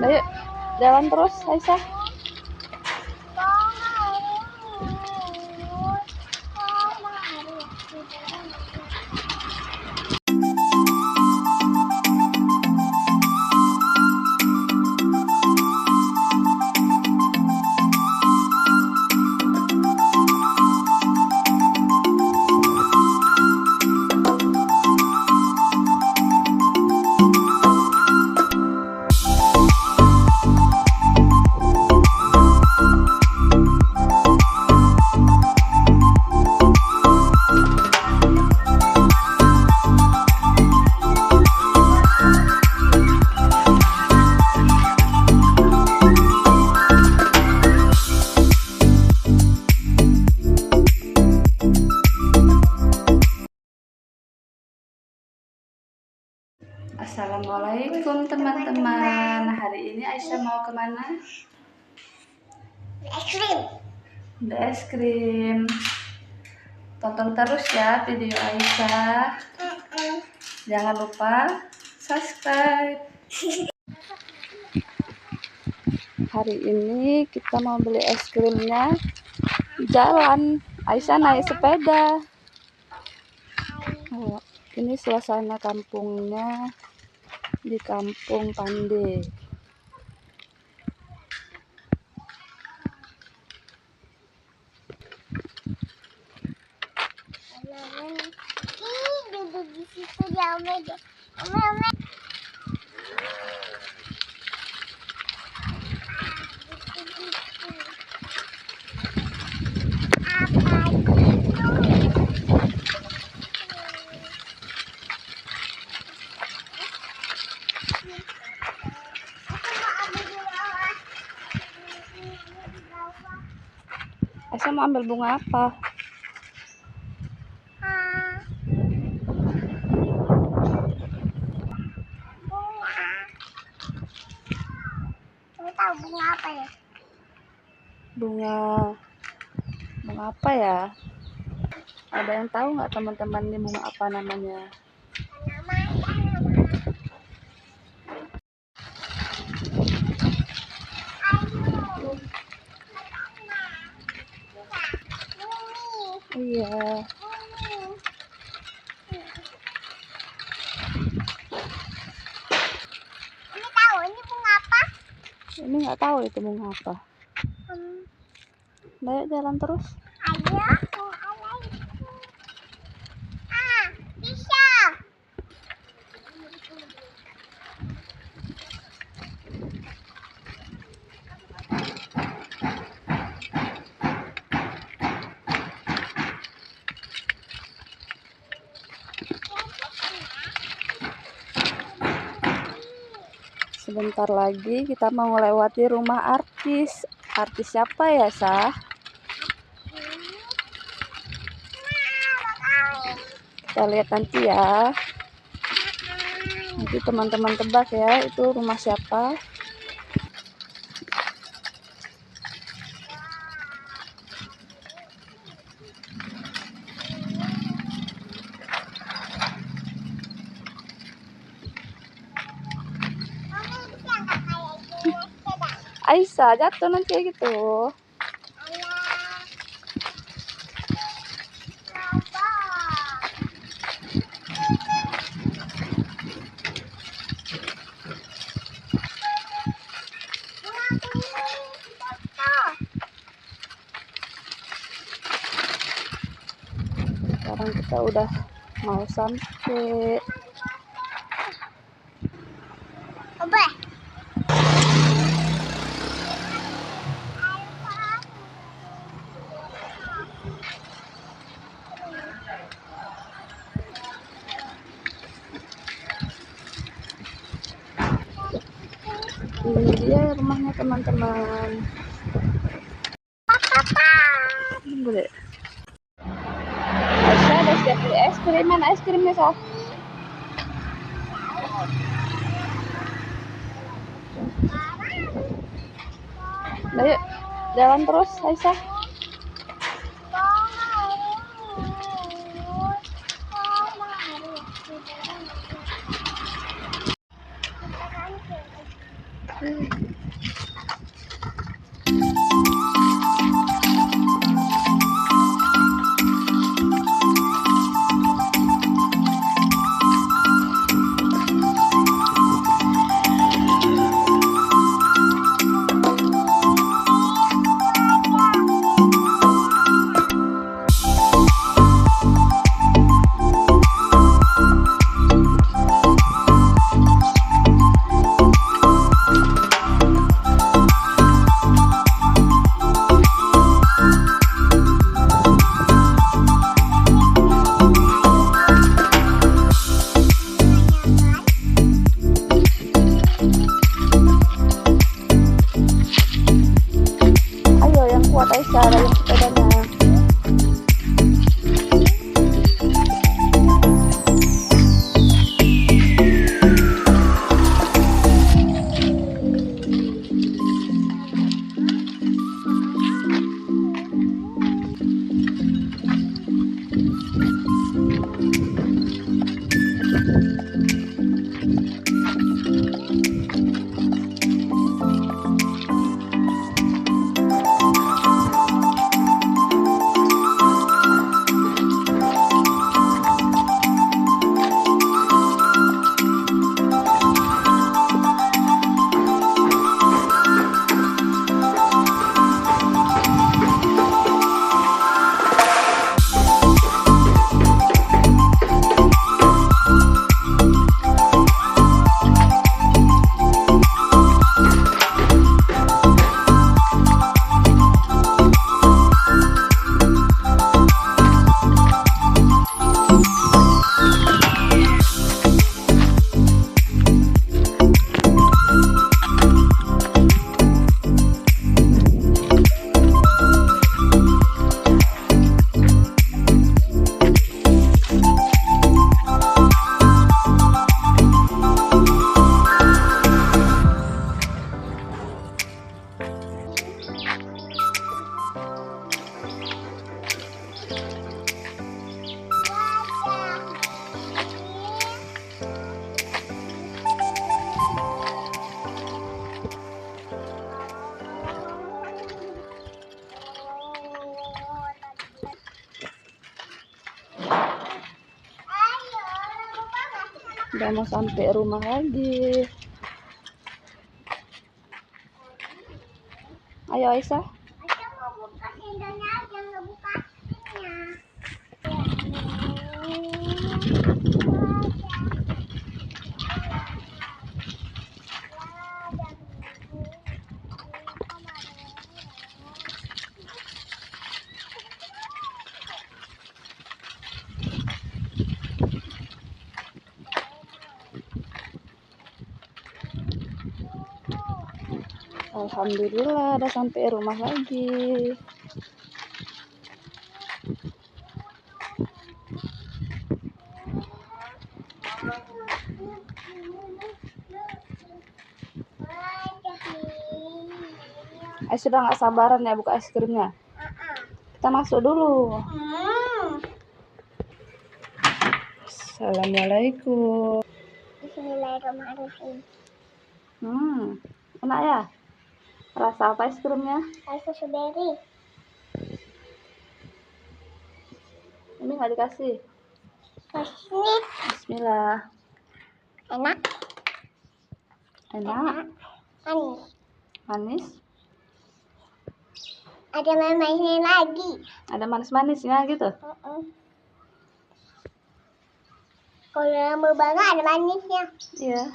Ayo, jalan terus, Aisyah. Assalamualaikum teman-teman. Hari ini Aisyah mau kemana? Es krim. Beli es krim. Tonton terus ya video Aisyah. Jangan lupa subscribe. Hari ini kita mau beli es krimnya di jalan. Aisyah naik sepeda. Ini suasana kampungnya di Kampung Pande. Duduk di situ ya, Ome. Aisyah mau ambil bunga apa? Kamu tahu bunga apa ya? Bunga apa ya? Ada yang tahu nggak teman-teman ini bunga apa namanya? Iya. Ini tahu ini bunga apa? Ini nggak tahu itu bunga apa. Ayo jalan terus. Ayo. Bisa. Sebentar lagi kita mau melewati rumah artis. Artis siapa ya, Sah? Kita lihat nanti ya. Nanti teman-teman tebak ya, itu rumah siapa. Aisyah jatuh nanti kayak gitu. Sekarang kita udah mau sampai. Obe. Ini dia rumahnya teman-teman. Boleh. Aisyah ada siap beli es krim. Mana es krimnya, Sah? Ayo jalan terus, Aisyah. udah mau sampai rumah lagi. Ayo Aisyah. Ayo mau buka sendalnya, jangan buka aslinya. Alhamdulillah udah sampai rumah lagi. Sudah nggak sabaran ya buka es krimnya. Kita masuk dulu. Assalamualaikum. Bismillahirrahmanirrahim. Enak ya? Rasa apa es krimnya? Rasa strawberry. Ini nggak dikasih. Kasih. Bismillah. Enak. Enak. Manis. Manis. Ada manisnya lagi. Ada manis-manisnya gitu. Kalau mau banget ada manisnya. Iya.